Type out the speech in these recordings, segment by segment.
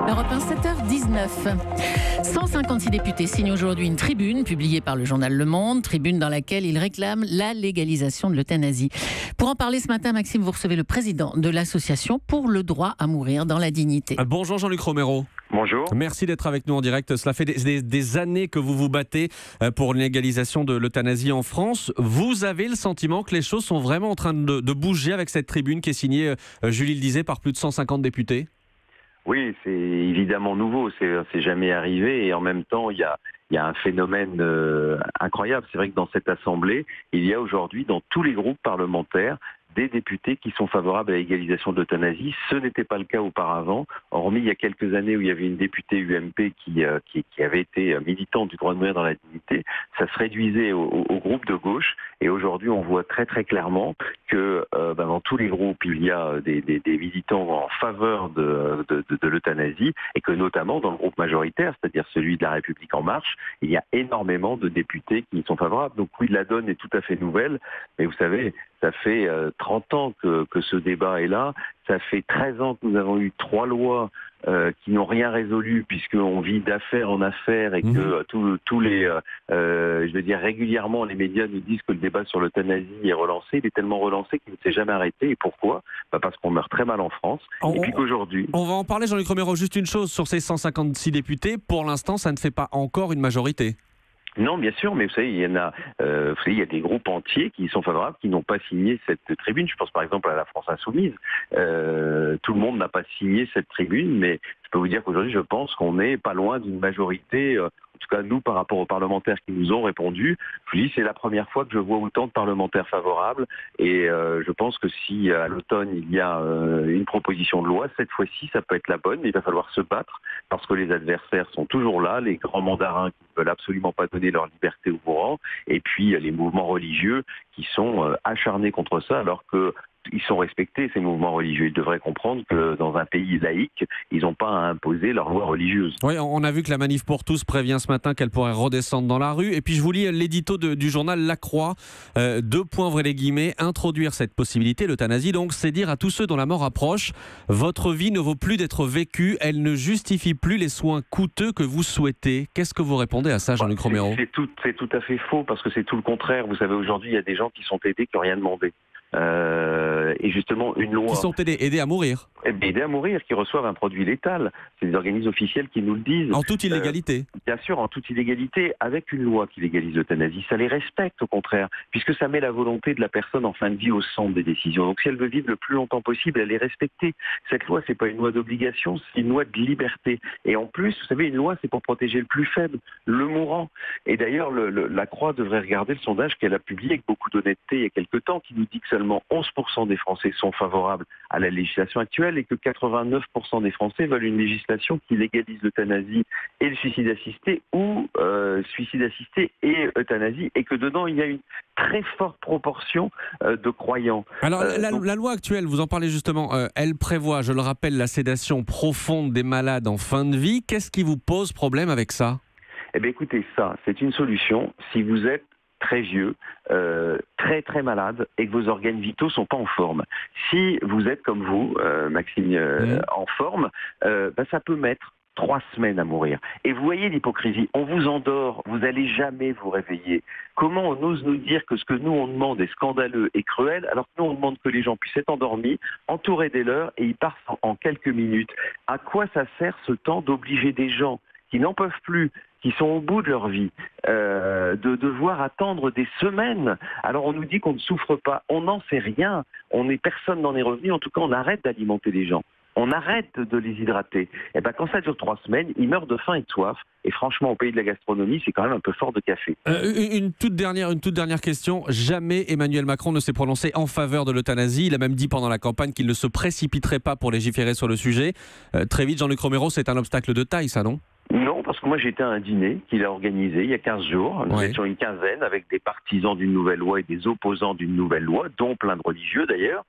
Europe 1, 7h19. 156 députés signent aujourd'hui une tribune publiée par le journal Le Monde, tribune dans laquelle ils réclament la légalisation de l'euthanasie. Pour en parler ce matin, Maxime, vous recevez le président de l'association pour le droit à mourir dans la dignité. Bonjour Jean-Luc Romero. Bonjour. Merci d'être avec nous en direct. Cela fait des années que vous vous battez pour une légalisation de l'euthanasie en France. Vous avez le sentiment que les choses sont vraiment en train de bouger avec cette tribune qui est signée, Julie le disait, par plus de 150 députés? Oui, c'est évidemment nouveau, c'est jamais arrivé et en même temps il y a un phénomène incroyable. C'est vrai que dans cette assemblée, il y a aujourd'hui dans tous les groupes parlementaires des députés qui sont favorables à la légalisation de l'euthanasie. Ce n'était pas le cas auparavant, hormis il y a quelques années où il y avait une députée UMP qui avait été militante du droit de mourir dans la dignité. Ça se réduisait au groupe de gauche et aujourd'hui on voit très très clairement que dans tous les groupes il y a des militants en faveur de l'euthanasie et que notamment dans le groupe majoritaire, c'est-à-dire celui de La République En Marche, il y a énormément de députés qui y sont favorables. Donc oui, la donne est tout à fait nouvelle, mais vous savez, ça fait 30 ans que ce débat est là. Ça fait 13 ans que nous avons eu 3 lois qui n'ont rien résolu puisqu'on vit d'affaires en affaires et que tous les, régulièrement les médias nous disent que le débat sur l'euthanasie est relancé. Il est tellement relancé qu'il ne s'est jamais arrêté. Et pourquoi ? Parce qu'on meurt très mal en France. Et puis qu'aujourd'hui... On va en parler, Jean-Luc Romero. Juste une chose, sur ces 156 députés, pour l'instant, ça ne fait pas encore une majorité. Non, bien sûr, mais vous savez, il y a des groupes entiers qui sont favorables, qui n'ont pas signé cette tribune. Je pense par exemple à la France Insoumise. Tout le monde n'a pas signé cette tribune, mais je peux vous dire qu'aujourd'hui, je pense qu'on n'est pas loin d'une majorité. En tout cas, nous, par rapport aux parlementaires qui nous ont répondu, je vous dis, c'est la première fois que je vois autant de parlementaires favorables. Et je pense que si à l'automne, il y a une proposition de loi, cette fois-ci, ça peut être la bonne. Mais il va falloir se battre parce que les adversaires sont toujours là, les grands mandarins qui ne veulent absolument pas donner leur liberté aux mourants, et puis les mouvements religieux qui sont acharnés contre ça, alors que ils sont respectés, ces mouvements religieux. Ils devraient comprendre que dans un pays laïque, ils n'ont pas à imposer leurs lois religieuses. Oui, on a vu que la Manif pour tous prévient ce matin qu'elle pourrait redescendre dans la rue. Et puis je vous lis l'édito du journal La Croix. 2 points, ouvrez les guillemets. Introduire cette possibilité, l'euthanasie, donc, c'est dire à tous ceux dont la mort approche, votre vie ne vaut plus d'être vécue, elle ne justifie plus les soins coûteux que vous souhaitez. Qu'est-ce que vous répondez à ça, Jean-Luc Romero ? C'est tout à fait faux, parce que c'est tout le contraire. Vous savez, aujourd'hui, il y a des gens qui sont aidés, qui n'ont rien demandé. Et justement, une loi... Qui sont aidés à mourir. Aidés à mourir, qui reçoivent un produit létal. C'est des organismes officiels qui nous le disent. En toute illégalité. Bien sûr, en toute illégalité, avec une loi qui légalise l'euthanasie. Ça les respecte, au contraire, puisque ça met la volonté de la personne en fin de vie au centre des décisions. Donc si elle veut vivre le plus longtemps possible, elle est respectée. Cette loi, c'est pas une loi d'obligation, c'est une loi de liberté. Et en plus, vous savez, une loi, c'est pour protéger le plus faible, le mourant. Et d'ailleurs, la Croix devrait regarder le sondage qu'elle a publié avec beaucoup d'honnêteté il y a quelque temps, qui nous dit que seulement 11% des Français sont favorables à la législation actuelle et que 89% des Français veulent une législation qui légalise l'euthanasie et le suicide assisté ou suicide assisté et euthanasie, et que dedans il y a une très forte proportion de croyants. Alors la loi actuelle, vous en parlez justement, elle prévoit, je le rappelle, la sédation profonde des malades en fin de vie. Qu'est-ce qui vous pose problème avec ça ? Eh bien écoutez, ça c'est une solution si vous êtes très vieux, très très malade et que vos organes vitaux sont pas en forme. Si vous êtes comme vous, Maxime, en forme, ça peut mettre 3 semaines à mourir. Et vous voyez l'hypocrisie, on vous endort, vous n'allez jamais vous réveiller. Comment on ose nous dire que ce que nous on demande est scandaleux et cruel, alors que nous on demande que les gens puissent être endormis, entourés des leurs, et ils partent en quelques minutes. À quoi ça sert ce temps d'obliger des gens qui n'en peuvent plus, qui sont au bout de leur vie, de devoir attendre des semaines? Alors on nous dit qu'on ne souffre pas, on n'en sait rien, personne n'en est revenu, en tout cas on arrête d'alimenter les gens. On arrête de les hydrater. Et quand ça dure 3 semaines, ils meurent de faim et de soif. Et franchement, au pays de la gastronomie, c'est quand même un peu fort de café. Une toute dernière question. Jamais Emmanuel Macron ne s'est prononcé en faveur de l'euthanasie. Il a même dit pendant la campagne qu'il ne se précipiterait pas pour légiférer sur le sujet. Très vite, Jean-Luc Romero, c'est un obstacle de taille, ça, non ? Non, parce que moi j'étais à un dîner qu'il a organisé il y a 15 jours. Nous étions une quinzaine avec des partisans d'une nouvelle loi et des opposants d'une nouvelle loi, dont plein de religieux d'ailleurs.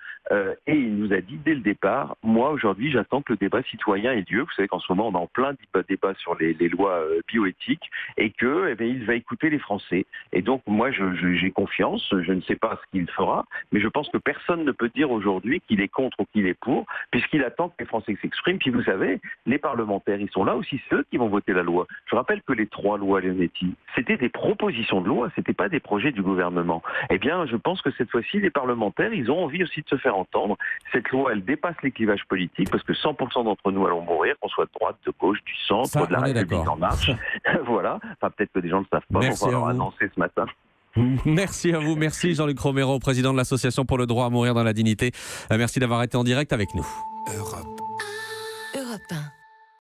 Et il nous a dit dès le départ, moi aujourd'hui j'attends que le débat citoyen ait lieu. Vous savez qu'en ce moment on est en plein débat sur les lois bioéthiques et que il va écouter les Français. Et donc moi j'ai confiance, je ne sais pas ce qu'il fera, mais je pense que personne ne peut dire aujourd'hui qu'il est contre ou qu'il est pour, puisqu'il attend que les Français s'expriment. Puis vous savez, les parlementaires, ils sont là aussi, ceux qui vont voter la loi. Je rappelle que les 3 lois Leonetti, c'était des propositions de loi, c'était pas des projets du gouvernement. Eh bien, je pense que cette fois-ci, les parlementaires, ils ont envie aussi de se faire entendre. Cette loi, elle dépasse les clivages politiques, parce que 100% d'entre nous allons mourir, qu'on soit de droite, de gauche, du centre, ça, de la République en marche. Voilà. Enfin, peut-être que des gens ne le savent pas, on va leur annoncer ce matin. Merci à vous, merci Jean-Luc Romero, président de l'Association pour le droit à mourir dans la dignité. Merci d'avoir été en direct avec nous. Europe.